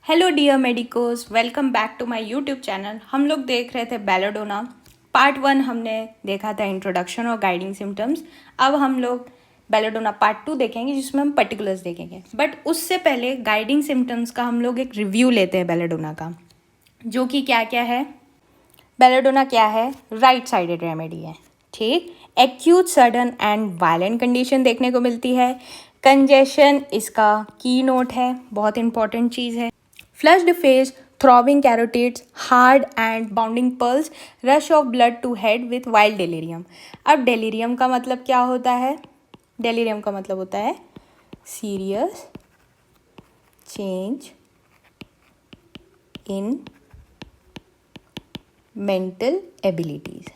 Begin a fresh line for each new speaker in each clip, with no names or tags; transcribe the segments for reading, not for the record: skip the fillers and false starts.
Hello dear medicos, welcome back to my YouTube channel. हम लोग देख रहे थे बेलाडोना पार्ट 1। हमने देखा था इंट्रोडक्शन और गाइडिंग सिम्टम्स। अब हम लोग बेलाडोना पार्ट 2 देखेंगे जिसमें हम पर्टिकुलर्स देखेंगे। बट उससे पहले गाइडिंग सिम्टम्स का हम लोग एक रिव्यू लेते हैं बेलाडोना का, जो कि क्या क्या है। बेलाडोना क्या है? राइट साइडेड रेमेडी है, ठीक। Acute sudden and violent condition देखने को मिलती है। कंजेशन इसका की नोट है, बहुत इंपॉर्टेंट चीज़ है। Flushed face, throbbing carotids, hard and bounding pulse, rush of blood to head with wild delirium। अब delirium का मतलब क्या होता है? delirium का मतलब होता है serious change in mental abilities।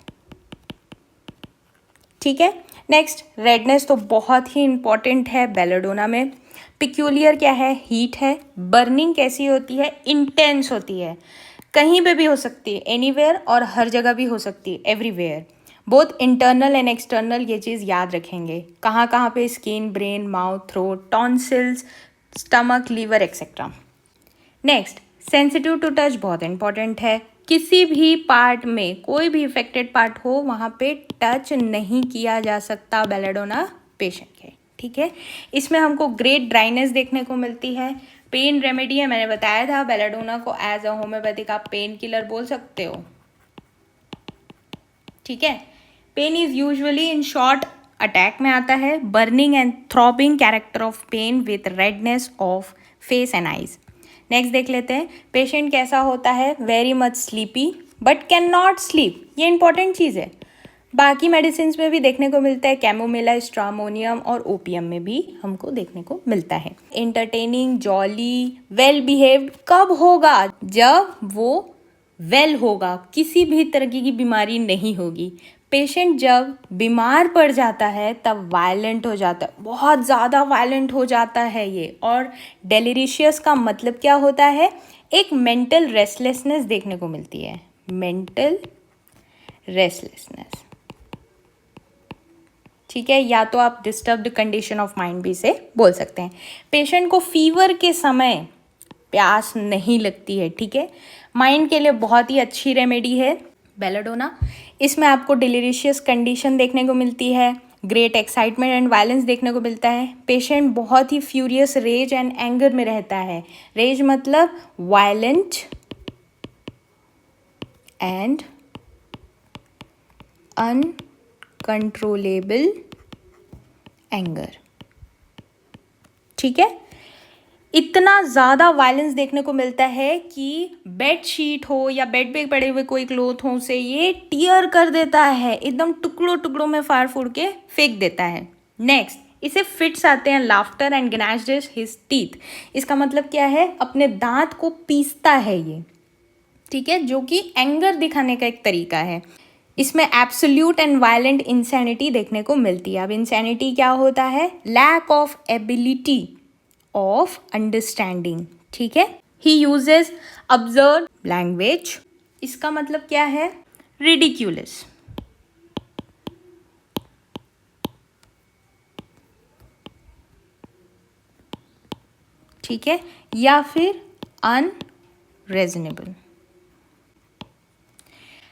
ठीक है। नेक्स्ट, रेडनेस तो बहुत ही इंपॉर्टेंट है बेलाडोना में। पिक्यूलियर क्या है? हीट है। बर्निंग कैसी होती है? इंटेंस होती है। कहीं पे भी हो सकती है, एनीवेयर, और हर जगह भी हो सकती है, everywhere. Both internal and external, ये चीज़ याद रखेंगे। कहाँ कहाँ पे? Skin, brain, mouth, throat, tonsils, stomach, liver etcetera. Next, sensitive to touch बहुत इंपॉर्टेंट है। किसी भी पार्ट में, कोई भी इफेक्टेड पार्ट हो, वहाँ पे टच नहीं किया जा सकता बेलाडोना पेशेंट के, ठीक है। इसमें हमको ग्रेट ड्राइनेस देखने को मिलती है। पेन रेमेडी है, मैंने बताया था बेलाडोना को एज अ होम्योपैथिक आप पेन किलर बोल सकते हो, ठीक है। Pain is usually in short attack में आता है। Burning and throbbing character of pain with redness of face and eyes. Next देख लेते हैं, पेशेंट कैसा होता है? Very much sleepy but can not sleep, ये इंपॉर्टेंट चीज़ है। बाकी मेडिसिन में भी देखने को मिलता है, कैमोमिला, स्ट्रामोनियम और ओपियम में भी हमको देखने को मिलता है। एंटरटेनिंग, जॉली, वेल बिहेव्ड कब होगा? जब वो वेल होगा, किसी भी तरह की बीमारी नहीं होगी। पेशेंट जब बीमार पड़ जाता है तब वायलेंट हो जाता है, बहुत ज़्यादा वायलेंट हो जाता है ये। और डेलिरिशियस का मतलब क्या होता है? एक मेंटल रेस्टलेसनेस देखने को मिलती है, मेंटल रेस्टलेसनेस, ठीक है। या तो आप डिस्टर्ब्ड कंडीशन ऑफ माइंड भी से बोल सकते हैं। पेशेंट को फीवर के समय प्यास नहीं लगती है, ठीक है। माइंड के लिए बहुत ही अच्छी रेमेडी है बेलाडोना। इसमें आपको डिलीरिशियस कंडीशन देखने को मिलती है, ग्रेट एक्साइटमेंट एंड वायलेंस देखने को मिलता है। पेशेंट बहुत ही फ्यूरियस, रेज एंड एंगर में रहता है। रेज मतलब वायलेंट एंड अनकंट्रोलेबल एंगर, ठीक है। इतना ज़्यादा वायलेंस देखने को मिलता है कि बेड शीट हो या बेड पे पड़े हुए कोई क्लोथ हो, उसे ये टीयर कर देता है, एकदम टुकड़ों टुकड़ों में फाड़ फूड़ के फेंक देता है। नेक्स्ट, इसे फिट्स आते हैं, लाफ्टर एंड ग्नैश्ड हिज टीथ। इसका मतलब क्या है? अपने दांत को पीसता है ये, ठीक है, जो कि एंगर दिखाने का एक तरीका है। इसमें एब्सोल्यूट एंड वायलेंट इंसैनिटी देखने को मिलती है। अब इंसैनिटी क्या होता है? Lack of ability of understanding, ठीक है। He uses absurd language. इसका मतलब क्या है? रिडिक्यूलस, ठीक है, या फिर अनरीजनेबल।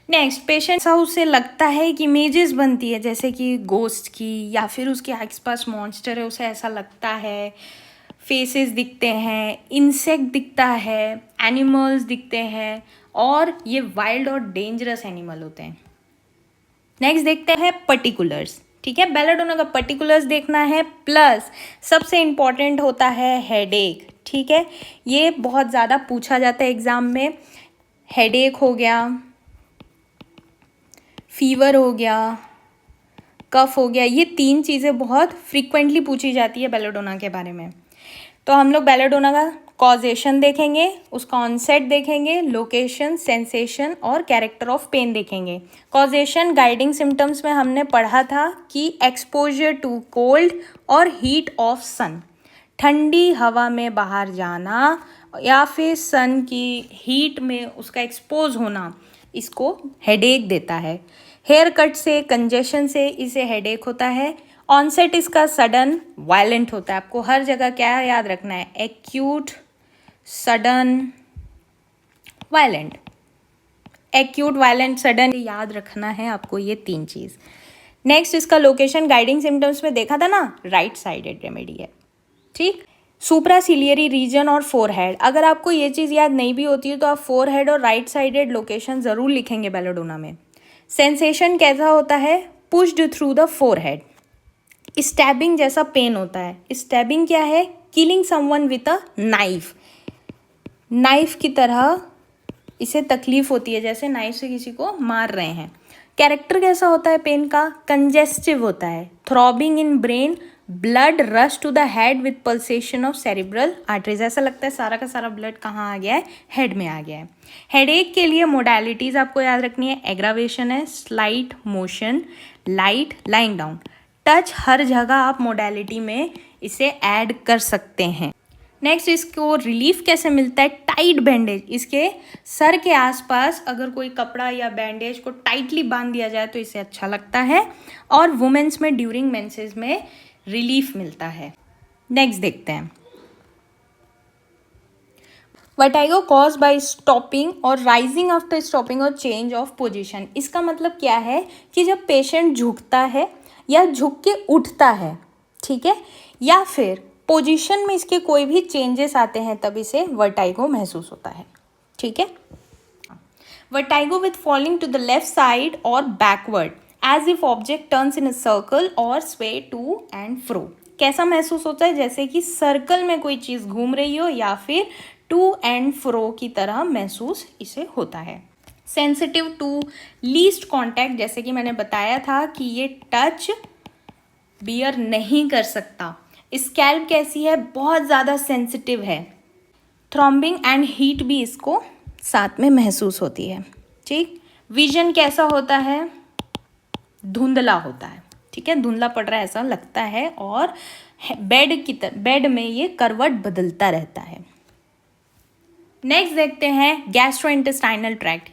नेक्स्ट, पेशेंट सा उसे लगता है कि इमेजेस बनती है, जैसे कि गोस्ट की, या फिर उसके आसपास मॉन्स्टर है, उसे ऐसा लगता है। फेसेस दिखते हैं, इंसेक्ट दिखता है, एनिमल्स दिखते हैं, और ये वाइल्ड और डेंजरस एनिमल होते हैं। नेक्स्ट देखते हैं पर्टिकुलर्स, ठीक है। बेलाडोना का पर्टिकुलर्स देखना है, प्लस सबसे इम्पॉर्टेंट होता है हेडेक, ठीक है। ये बहुत ज़्यादा पूछा जाता है एग्जाम में। हेडेक हो गया, फीवर हो गया, कफ हो गया, ये 3 चीज़ें बहुत फ्रीक्वेंटली पूछी जाती है बेलाडोना के बारे में। तो हम लोग बेलाडोना का कॉजेशन देखेंगे, उसका ऑनसेट देखेंगे, लोकेशन, सेंसेशन और कैरेक्टर ऑफ पेन देखेंगे। कॉजेशन, गाइडिंग सिम्टम्स में हमने पढ़ा था कि एक्सपोजर टू कोल्ड और हीट ऑफ सन, ठंडी हवा में बाहर जाना या फिर सन की हीट में उसका एक्सपोज होना, इसको हेडेक देता है। हेयर कट से, कंजेशन से इसे हेडेक होता है। ऑनसेट इसका सडन वायलेंट होता है। आपको हर जगह क्या याद रखना है? Acute sudden, violent. Acute, violent, sudden, याद रखना है आपको ये 3 चीज़। नेक्स्ट, इसका लोकेशन गाइडिंग सिम्टम्स में देखा था ना, राइट साइडेड रेमेडी है। ठीक। सुप्रासिलियरी रीजन और फोरहेड, अगर आपको ये चीज़ याद नहीं भी होती है तो आप फोरहेड और राइट साइडेड लोकेशन ज़रूर लिखेंगे बेलोडोना में। सेंसेशन कैसा होता है, pushed through the forehead. Stabbing जैसा पेन होता है। स्टैबिंग क्या है, killing someone with a knife, knife की तरह इसे तकलीफ होती है, जैसे नाइफ से किसी को मार रहे हैं। कैरेक्टर कैसा होता है पेन का, कंजेस्टिव होता है। Throbbing in brain, blood rush to the head with pulsation of cerebral arteries, ऐसा लगता है सारा का सारा ब्लड कहाँ आ गया है, हेड में आ गया है। हेडेक के लिए मोडालिटीज़ आपको याद रखनी है, एग्रावेशन है, slight motion, light, lying down. Touch हर जगह आप मोडालिटी में इसे ऐड कर सकते हैं। नेक्स्ट, इसको रिलीफ कैसे मिलता है, टाइट बैंडेज, इसके सर के आसपास अगर कोई कपड़ा या बैंडेज को टाइटली बांध दिया जाए तो इसे अच्छा लगता है। और वुमेन्स में ड्यूरिंग मेंसेस में रिलीफ मिलता है। नेक्स्ट देखते हैं, वर्टाइगो कॉज बाय स्टॉपिंग और राइजिंग आफ्टर स्टॉपिंग और चेंज ऑफ पोजीशन। इसका मतलब क्या है कि जब पेशेंट झुकता है या झुक के उठता है, ठीक है, या फिर पोजीशन में इसके कोई भी चेंजेस आते हैं तब इसे वर्टाइगो महसूस होता है। ठीक है, vertigo with falling to the left side और backward as if object turns in a circle और स्वे टू एंड फ्रो। कैसा महसूस होता है, जैसे कि सर्कल में कोई चीज़ घूम रही हो या फिर टू एंड फ्रो की तरह महसूस इसे होता है। सेंसिटिव टू लीस्ट कॉन्टैक्ट, जैसे कि मैंने बताया था कि ये टच बियर नहीं कर सकता। स्कैल्प कैसी है, बहुत ज़्यादा सेंसिटिव है। थ्रॉम्बिंग एंड हीट भी इसको साथ में महसूस होती है। ठीक। विजन कैसा होता है, धुंधला होता है। ठीक है, धुंधला पड़ रहा है ऐसा लगता है। और बेड में ये करवट बदलता रहता है। नेक्स्ट देखते हैं गैस्ट्रोइंटेस्टाइनल ट्रैक्ट।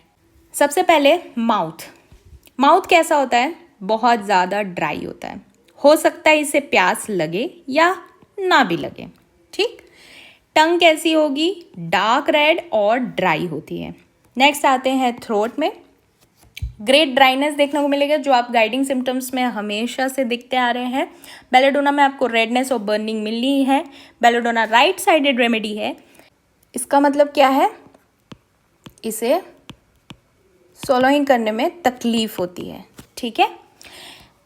सबसे पहले माउथ कैसा होता है, बहुत ज़्यादा ड्राई होता है। हो सकता है इसे प्यास लगे या ना भी लगे। ठीक। टंग कैसी होगी, डार्क रेड और ड्राई होती है। नेक्स्ट आते हैं थ्रोट में। ग्रेट ड्राइनेस देखने को मिलेगा, जो आप गाइडिंग सिम्टम्स में हमेशा से दिखते आ रहे हैं। बेलोडोना में आपको रेडनेस और बर्निंग मिलनी ही है। बेलोडोना राइट साइडेड रेमेडी है। इसका मतलब क्या है, इसे सोलोइंग करने में तकलीफ होती है। ठीक है।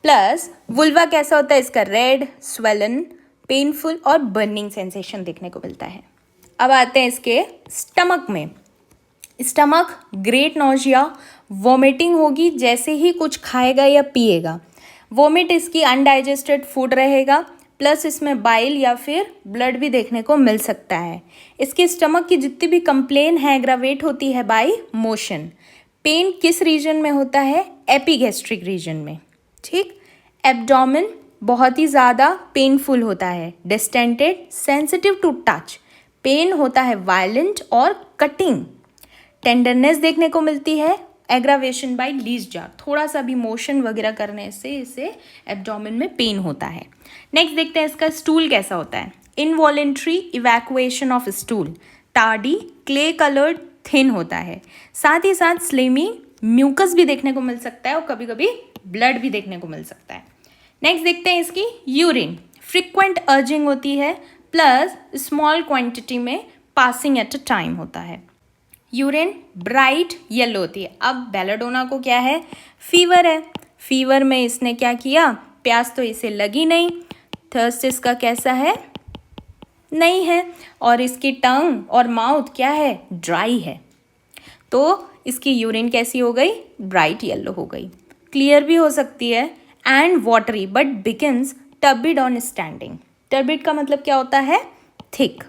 प्लस वुल्वा कैसा होता है, इसका रेड, स्वेलन, पेनफुल और बर्निंग सेंसेशन देखने को मिलता है। अब आते हैं इसके स्टमक में। स्टमक ग्रेट नोजिया, वोमिटिंग होगी जैसे ही कुछ खाएगा या पिएगा। वोमिट इसकी अनडाइजेस्टेड फूड रहेगा, प्लस इसमें बाइल या फिर ब्लड भी देखने को मिल सकता है। इसके स्टमक की जितनी भी कंप्लेन है एग्रावेट होती है बाय मोशन। पेन किस रीजन में होता है, एपिगैस्ट्रिक रीजन में। ठीक। एब्डोमेन बहुत ही ज़्यादा पेनफुल होता है। डिस्टेंटेड, सेंसिटिव टू टच, पेन होता है वायलेंट और कटिंग। टेंडरनेस देखने को मिलती है, एग्रावेशन बाय लीज जार, थोड़ा सा भी मोशन वगैरह करने से इसे एब्डोमेन में पेन होता है। नेक्स्ट देखते हैं इसका स्टूल कैसा होता है। Involuntary evacuation of stool, tardy, clay coloured, thin होता है। साथ ही साथ स्लेमी, म्यूकस भी देखने को मिल सकता है और कभी कभी ब्लड भी देखने को मिल सकता है। नेक्स्ट देखते हैं इसकी यूरिन। फ्रिक्वेंट अर्जिंग होती है, प्लस स्मॉल क्वांटिटी में पासिंग एट अ टाइम होता है। यूरिन ब्राइट येलो होती है। अब बेलोडोना को क्या है, फीवर है। फीवर में इसने क्या किया, प्यास तो इसे लगी नहीं, थर्स्ट इसका कैसा है, नहीं है, और इसकी टंग और माउथ क्या है, ड्राई है। तो इसकी यूरिन कैसी हो गई, ब्राइट येलो हो गई। क्लियर भी हो सकती है and watery but begins turbid on standing. Turbid का मतलब क्या होता है, थिक।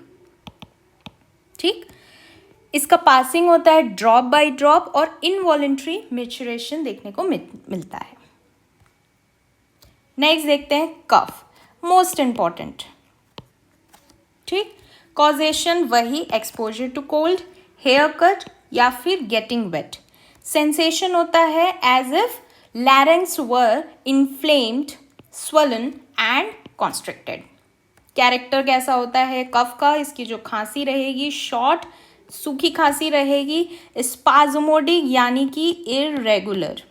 ठीक। इसका पासिंग होता है ड्रॉप बाय ड्रॉप और इनवॉलेंट्री मैच्योरेशन देखने को मिलता है। नेक्स्ट देखते हैं कफ, मोस्ट इंपॉर्टेंट। ठीक। कॉजेशन वही, exposure to cold, hair cut या फिर गेटिंग वेट। सेंसेशन होता है as if larynx were inflamed, swollen and constricted. Character कैसा होता है कफ का, इसकी जो खांसी रहेगी शॉर्ट सूखी खांसी रहेगी, स्पाज्मोडिक यानी कि इररेगुलर,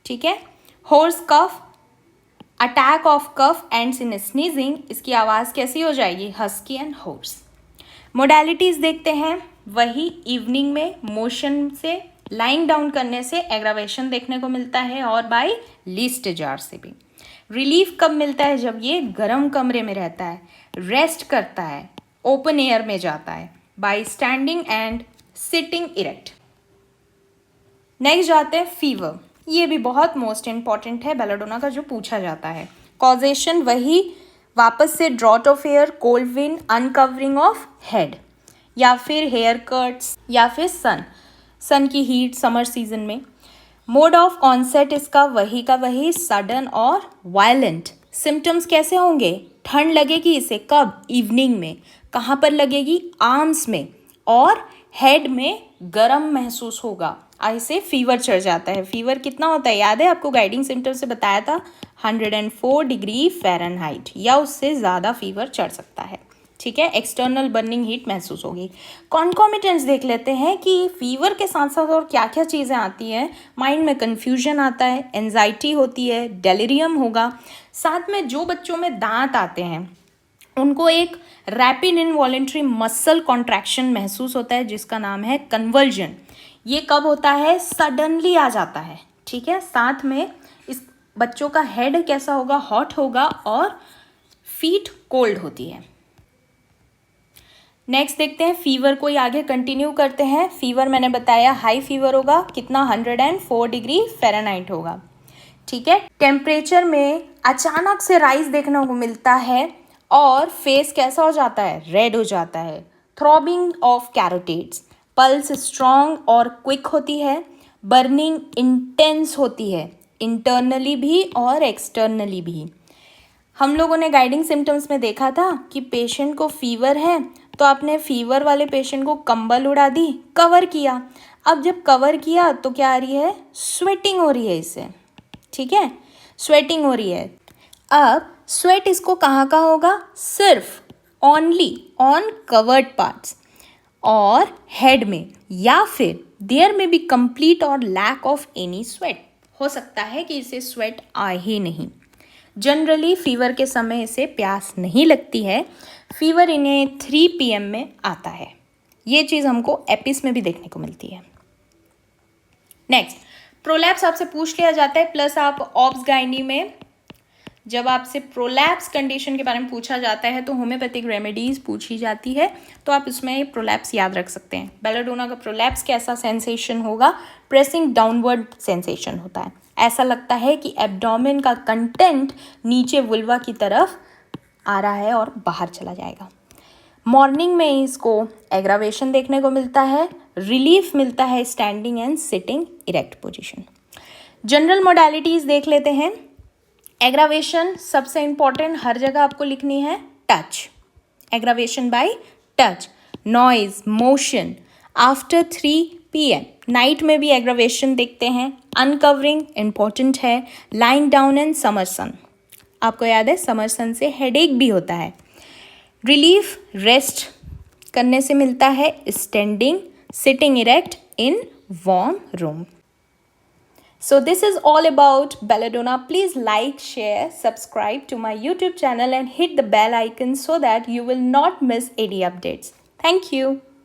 ठीक है। Hoarse cough, attack of cough ends in sneezing, इसकी आवाज़ कैसी हो जाएगी, हस्की एंड होर्स। मोडालिटीज देखते हैं, वही इवनिंग में मोशन से लाइंग डाउन करने से एग्रावेशन देखने को मिलता है और बाय लीस्ट जार से भी। रिलीफ कब मिलता है, जब ये गर्म कमरे में रहता है, रेस्ट करता है, ओपन एयर में जाता है, bye standing and sitting erect. Next जाते हैं फीवर, ये भी बहुत मोस्ट इंपॉर्टेंट है बेलाडोना का जो पूछा जाता है। कॉजेशन वही वापस से draught of air, cold wind, uncovering of head, या फिर हेयर कट्स, या फिर सन की हीट समर सीजन में। मोड ऑफ ऑनसेट इसका वही का वही सडन और वायलेंट। सिम्टम्स कैसे होंगे, ठंड लगेगी इसे कब, इवनिंग में। कहाँ पर लगेगी, आर्म्स में, और हेड में गर्म महसूस होगा, ऐसे फीवर चढ़ जाता है। फीवर कितना होता है याद है आपको, गाइडिंग सिम्टम से बताया था 104 डिग्री फ़ारेनहाइट या उससे ज़्यादा फीवर चढ़ सकता है, ठीक है। एक्सटर्नल बर्निंग हीट महसूस होगी। कॉन्कॉमिटेंट्स देख लेते हैं कि फीवर के साथ साथ और क्या क्या चीज़ें आती हैं। माइंड में कन्फ्यूजन आता है, एंजाइटी होती है, डेलिरियम होगा। साथ में जो बच्चों में दांत आते हैं उनको एक रैपिड इनवॉलेंट्री मसल कॉन्ट्रैक्शन महसूस होता है जिसका नाम है कन्वर्जन। ये कब होता है, सडनली आ जाता है, ठीक है। साथ में इस बच्चों का हेड कैसा होगा, हॉट होगा, और फीट कोल्ड होती है। नेक्स्ट देखते हैं फीवर को, आगे कंटिन्यू करते हैं। फीवर मैंने बताया हाई फीवर होगा, कितना 104 डिग्री फ़ारेनहाइट होगा, ठीक है। टेम्परेचर में अचानक से राइज देखने को मिलता है और फेस कैसा हो जाता है, रेड हो जाता है। थ्रॉबिंग ऑफ कैरोटिड्स, पल्स स्ट्रॉन्ग और क्विक होती है। बर्निंग इंटेंस होती है, इंटरनली भी और एक्सटर्नली भी। हम लोगों ने गाइडिंग सिम्टम्स में देखा था कि पेशेंट को फीवर है तो आपने फीवर वाले पेशेंट को कंबल उड़ा दी, कवर किया। अब जब कवर किया तो क्या आ रही है, स्वेटिंग हो रही है इससे, ठीक है, स्वेटिंग हो रही है। अब स्वेट इसको कहाँ का होगा, सिर्फ ओनली ऑन कवर्ड पार्ट्स और हेड में, या फिर देयर में बी कंप्लीट और लैक ऑफ एनी स्वेट। हो सकता है कि इसे स्वेट आ ही नहीं। जनरली फीवर के समय इसे प्यास नहीं लगती है। फीवर इन्हें 3 PM में आता है। ये चीज़ हमको एपिस में भी देखने को मिलती है। नेक्स्ट प्रोलैप्स आपसे पूछ लिया जाता है, प्लस आप ऑब्स गाइनी में जब आपसे प्रोलैप्स कंडीशन के बारे में पूछा जाता है तो होम्योपैथिक रेमेडीज़ पूछी जाती है, तो आप इसमें प्रोलैप्स याद रख सकते हैं। बेलाडोना का प्रोलैप्स कैसा सेंसेशन होगा, प्रेसिंग डाउनवर्ड सेंसेशन होता है। ऐसा लगता है कि एब्डोमेन का कंटेंट नीचे वुल्वा की तरफ आ रहा है और बाहर चला जाएगा। मॉर्निंग में इसको एग्रावेशन देखने को मिलता है, रिलीफ मिलता है standing and sitting erect position. General modalities देख लेते हैं। एग्रावेशन सबसे इंपॉर्टेंट हर जगह आपको लिखनी है, touch, aggravation by touch, noise, motion. After 3 PM night में भी एग्रावेशन देखते हैं। अनकवरिंग इंपॉर्टेंट है। Lying down and summer sun, आपको याद है समर सन से हेडेक भी होता है। रिलीफ रेस्ट करने से मिलता है, standing sitting erect in warm room. So this is all about belladonna. Please like, share, subscribe to my YouTube channel and hit the bell icon so that you will not miss any updates. Thank you.